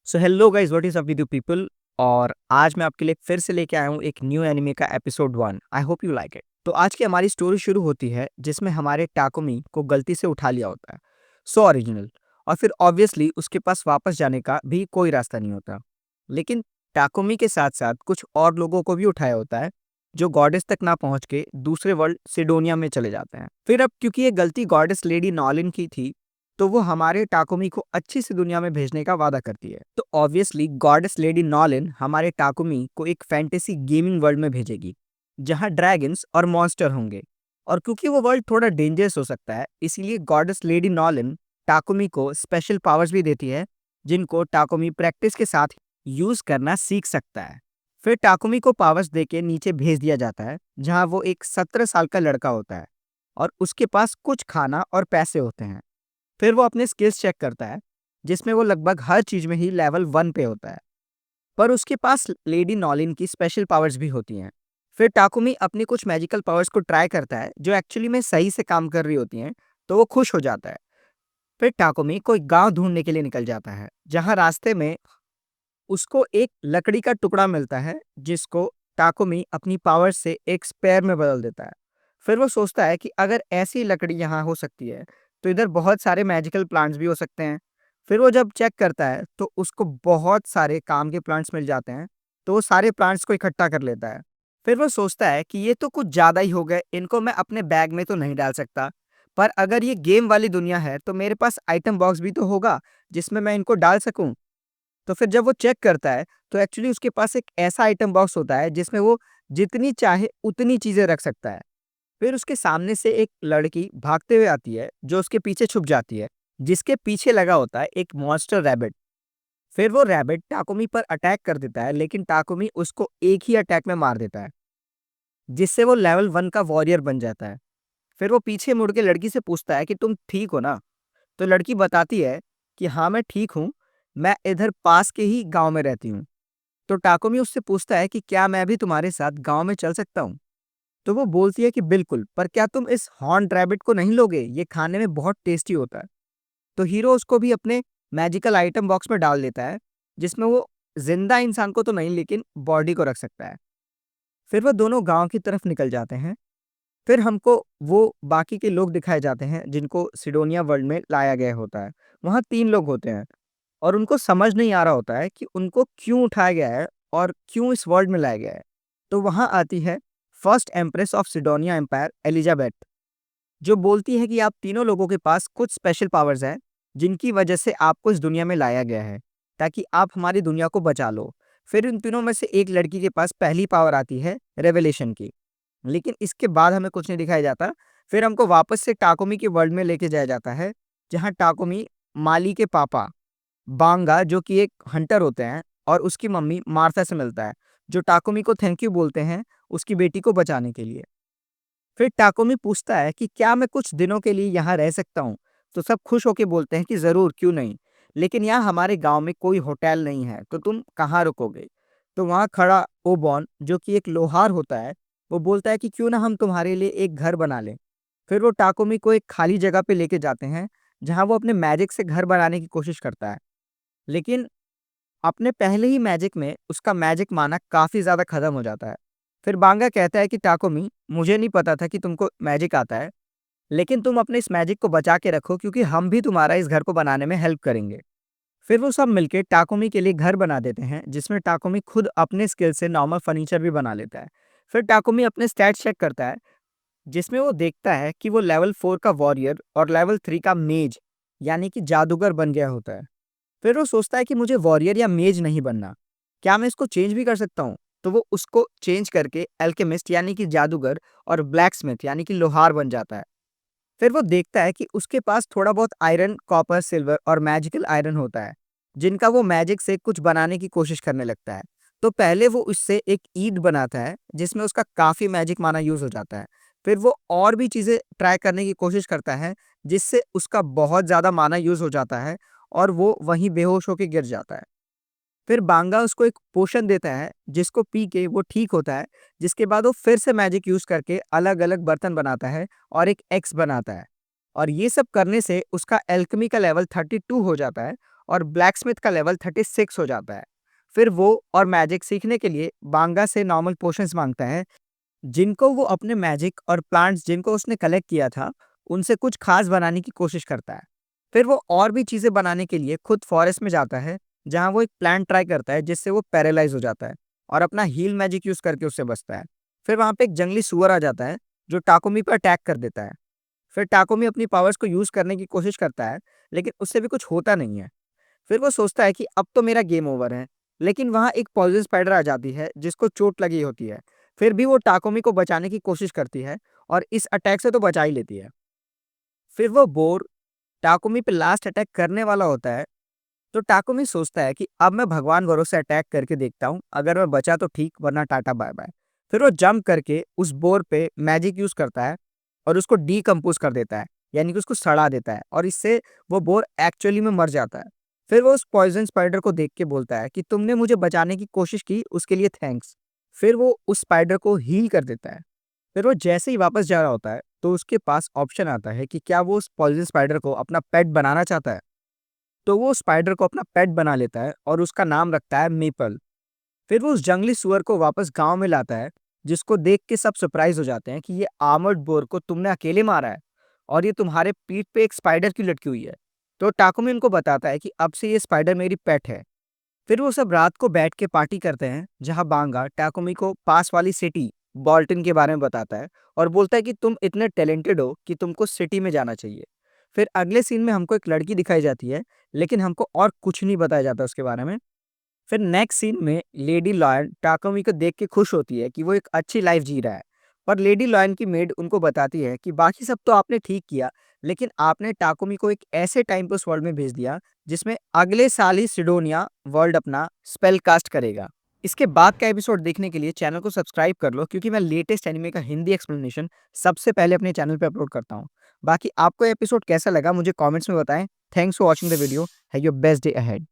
So hello guys, what is up with you people. और आज मैं आपके लिए फिर से लेके आया हूँ एक न्यू एनिमे का episode 1। I hope you like it. तो आज की हमारी स्टोरी शुरू होती है जिसमें हमारे टाकुमी को गलती से उठा लिया होता है। So original. और फिर ऑब्वियसली उसके पास वापस जाने का भी कोई रास्ता नहीं होता। लेकिन टाकुमी के साथ साथ कुछ और लोगों को भी उठाया होता है जो गॉडेस तक ना पहुंच के दूसरे वर्ल्ड सिडोनिया में चले जाते हैं। फिर अब क्योंकि ये गलती गॉडेस लेडी नॉलिन की थी, तो वो हमारे टाकुमी को अच्छी सी दुनिया में भेजने का वादा करती है। तो ऑब्वियसली गॉडेस लेडी नॉलिन हमारे टाकुमी को एक फैंटेसी गेमिंग वर्ल्ड में भेजेगी जहां ड्रैगन्स और मॉन्स्टर होंगे। और क्योंकि वो वर्ल्ड थोड़ा डेंजरस हो सकता है, इसीलिए गॉडेस लेडी नॉलिन टाकुमी को स्पेशल पावर्स भी देती है जिनको टाकुमी प्रैक्टिस के साथ यूज करना सीख सकता है। फिर टाकुमी को पावर्स देके नीचे भेज दिया जाता है जहां वो एक 17 साल का लड़का होता है और उसके पास कुछ खाना और पैसे होते हैं। फिर वो अपने स्किल्स चेक करता है जिसमें वो लगभग हर चीज में ही लेवल 1 पे होता है। पर उसके पास लेडी नॉलिन की स्पेशल पावर्स भी होती हैं। फिर टाकुमी अपनी कुछ मैजिकल पावर्स को ट्राई करता है जो एक्चुअली में सही से काम कर रही होती हैं, तो वो खुश हो जाता है। फिर टाकुमी कोई गांव ढूंढने के लिए निकल जाता है जहां रास्ते में उसको एक लकड़ी का टुकड़ा मिलता है जिसको टाकुमी अपनी पावर से एक स्पेयर में बदल देता है। फिर वो सोचता है कि अगर ऐसी लकड़ी यहाँ हो सकती है तो इधर बहुत सारे मैजिकल प्लांट्स भी हो सकते हैं। फिर वो जब चेक करता है तो उसको बहुत सारे काम के प्लांट्स मिल जाते हैं, तो वो सारे प्लांट्स को इकट्ठा कर लेता है। फिर वो सोचता है कि ये तो कुछ ज़्यादा ही हो गए, इनको मैं अपने बैग में तो नहीं डाल सकता। पर अगर ये गेम वाली दुनिया है तो मेरे पास आइटम बॉक्स भी तो होगा जिसमें मैं इनको डाल सकूं। तो फिर जब वो चेक करता है तो एक्चुअली उसके पास एक ऐसा आइटम बॉक्स होता है जिसमें वो जितनी चाहे उतनी चीजें रख सकता है। फिर उसके सामने से एक लड़की भागते हुए आती है जो उसके पीछे छुप जाती है, जिसके पीछे लगा होता है एक मॉन्स्टर रैबिट। फिर वो रैबिट टाकुमी पर अटैक कर देता है, लेकिन टाकुमी उसको एक ही अटैक में मार देता है जिससे वो लेवल 1 का वॉरियर बन जाता है। फिर वो पीछे मुड़ के लड़की से पूछता है कि तुम ठीक हो ना। तो लड़की बताती है कि हाँ, मैं ठीक हूँ, मैं इधर पास के ही गांव में रहती हूँ। तो टाकोमी उससे पूछता है कि क्या मैं भी तुम्हारे साथ गांव में चल सकता हूँ। तो वो बोलती है कि बिल्कुल, पर क्या तुम इस हॉर्न रैबिट को नहीं लोगे, ये खाने में बहुत टेस्टी होता है। तो हीरो उसको भी अपने मैजिकल आइटम बॉक्स में डाल देता है जिसमें वो जिंदा इंसान को तो नहीं लेकिन बॉडी को रख सकता है। फिर वो दोनों गांव की तरफ निकल जाते हैं। फिर हमको वो बाकी के लोग दिखाए जाते हैं जिनको सिडोनिया वर्ल्ड में लाया गया होता है। वहाँ 3 लोग होते हैं और उनको समझ नहीं आ रहा होता है कि उनको क्यों उठाया गया है और क्यों इस वर्ल्ड में लाया गया है। तो वहाँ आती है first empress of Sidonia empire Elizabeth, जो बोलती है कि आप तीनों लोगों के पास कुछ स्पेशल पावर्स हैं जिनकी वजह से आपको इस दुनिया में लाया गया है ताकि आप हमारी दुनिया को बचा लो। फिर इन तीनों में से एक लड़की के पास पहली पावर आती है रेवलेशन की, लेकिन इसके बाद हमें कुछ नहीं दिखाया जाता। फिर हमको वापस से टाकोमी के वर्ल्ड में लेके जाया जाता है जहाँ टाकोमी माली के पापा बांगा, जो कि एक हंटर होते हैं, और उसकी मम्मी मार्था से मिलता है, जो टाकोमी को थैंक यू बोलते हैं उसकी बेटी को बचाने के लिए। फिर टाकोमी पूछता है कि क्या मैं कुछ दिनों के लिए यहाँ रह सकता हूँ। तो सब खुश होके बोलते हैं कि जरूर, क्यों नहीं, लेकिन यहाँ हमारे गांव में कोई होटल नहीं है तो तुम कहाँ रुकोगे। तो वहाँ खड़ा ओबॉन, जो कि एक लोहार होता है, वो बोलता है कि क्यों ना हम तुम्हारे लिए एक घर बना लें। फिर वो टाकोमी को एक खाली जगह पे लेके जाते हैं जहाँ वो अपने मैजिक से घर बनाने की कोशिश करता है, लेकिन अपने पहले ही मैजिक में उसका मैजिक माना काफी ज्यादा खत्म हो जाता है। फिर बांगा कहता है कि टाकोमी, मुझे नहीं पता था कि तुमको मैजिक आता है, लेकिन तुम अपने इस मैजिक को बचा के रखो क्योंकि हम भी तुम्हारा इस घर को बनाने में हेल्प करेंगे। फिर वो सब मिलके टाकोमी के लिए घर बना देते हैं जिसमें टाकोमी खुद अपने स्किल से नॉर्मल फर्नीचर भी बना लेता है। फिर टाकोमी अपने स्टैट्स चेक करता है जिसमें वो देखता है कि वो लेवल 4 का वॉरियर और लेवल 3 का मेज यानी कि जादूगर बन गया होता है। फिर वो सोचता है कि मुझे वॉरियर या मेज नहीं बनना, क्या मैं इसको चेंज भी कर सकता हूँ। तो वो उसको चेंज करके एल्केमिस्ट यानी कि जादूगर और ब्लैक स्मिथ यानी कि लोहार बन जाता है। फिर वो देखता है कि उसके पास थोड़ा बहुत आयरन, कॉपर, सिल्वर और मैजिकल आयरन होता है जिनका वो मैजिक से कुछ बनाने की कोशिश करने लगता है। तो पहले वो उससे एक ईंट बनाता है जिसमें उसका काफी मैजिक माना यूज हो जाता है। फिर वो और भी चीजें ट्राई करने की कोशिश करता है जिससे उसका बहुत ज्यादा माना यूज हो जाता है और वो वहीं बेहोश होकर गिर जाता है। फिर बांगा उसको एक पोशन देता है जिसको पी के वो ठीक होता है, जिसके बाद वो फिर से मैजिक यूज करके अलग अलग बर्तन बनाता है और एक एक्स बनाता है। और ये सब करने से उसका एल्केमी का लेवल 32 हो जाता है और ब्लैकस्मिथ का लेवल 36 हो जाता है। फिर वो और मैजिक सीखने के लिए बांगा से नॉर्मल पोशंस मांगता है, जिनको वो अपने मैजिक और प्लांट्स जिनको उसने कलेक्ट किया था, उनसे कुछ खास बनाने की कोशिश करता है। फिर वो और भी चीज़ें बनाने के लिए खुद फॉरेस्ट में जाता है, जहाँ वो एक प्लांट ट्राई करता है जिससे वो पैरालाइज़ हो जाता है और अपना हील मैजिक यूज़ करके उससे बचता है। फिर वहाँ पे एक जंगली सूअर आ जाता है, जो टाकुमी पर अटैक कर देता है। फिर टाकुमी अपनी पावर्स को यूज़ करने की कोशिश करता है, लेकिन उससे भी कुछ होता नहीं है। फिर वो सोचता है कि अब तो मेरा गेम ओवर है, लेकिन वहाँ एक पॉइज़न स्पाइडर आ जाती है जिसको चोट लगी होती है। फिर भी वो टाकोमी को बचाने की कोशिश करती है और इस अटैक से तो बचा ही लेती है। फिर वो बोर टाकोमी पे लास्ट अटैक करने वाला होता है, तो टाकोमी सोचता है कि अब मैं भगवान गोरो से अटैक करके देखता हूँ, अगर मैं बचा तो ठीक वरना टाटा बाय बाय। फिर वो जंप करके उस बोर पे मैजिक यूज़ करता है और उसको डीकम्पोज़ कर देता है, यानी कि उसको सड़ा देता है और इससे वो बोर एक्चुअली में मर जाता है। फिर वो उस पॉइज़न स्पाइडर को देख के बोलता है कि तुमने मुझे बचाने की कोशिश की, उसके लिए थैंक्स। फिर वो उस स्पाइडर को हील कर देता है। फिर वो जैसे ही वापस जा रहा होता है, तो उसके पास ऑप्शन आता है कि क्या वो उस पॉइज़न स्पाइडर को अपना पेट बनाना चाहता है। तो वो स्पाइडर को अपना पेट बना लेता है और उसका नाम रखता है मेपल। फिर वो उस जंगली सुअर को वापस गांव में लाता है, जिसको देख के सब सरप्राइज हो जाते हैं कि ये आर्मर्ड बोर को तुमने अकेले मारा है और ये तुम्हारे पीठ पे एक स्पाइडर क्यों लटकी हुई है। तो टाकुमी उनको बताता है कि अब से ये स्पाइडर मेरी पेट है। फिर वो सब रात को बैठ के पार्टी करते हैं, जहां बांगा टाकुमी को पास वाली सिटी बॉल्टन के बारे में बताता है और बोलता है कि तुम इतने टैलेंटेड हो कि तुमको सिटी में जाना चाहिए। फिर अगले सीन में हमको एक लड़की दिखाई जाती है, लेकिन हमको और कुछ नहीं बताया जाता उसके बारे में। फिर नेक्स्ट सीन में लेडी लॉयन टाकोमी को देख के खुश होती है कि वो एक अच्छी लाइफ जी रहा है। पर लेडी लॉयन की मेड उनको बताती है कि बाकी सब तो आपने ठीक किया, लेकिन आपने टाकोमी को एक ऐसे टाइम पे उस वर्ल्ड में भेज दिया जिसमें अगले साल ही सिडोनिया वर्ल्ड अपना स्पेल कास्ट करेगा। इसके बाद का एपिसोड देखने के लिए चैनल को सब्सक्राइब कर लो, क्योंकि मैं लेटेस्ट एनिमे का हिंदी एक्सप्लेनेशन सबसे पहले अपने चैनल पे अपलोड करता हूँ। बाकी आपको एपिसोड कैसा लगा मुझे कमेंट्स में बताएं। Thanks for watching the video. Have your best day ahead.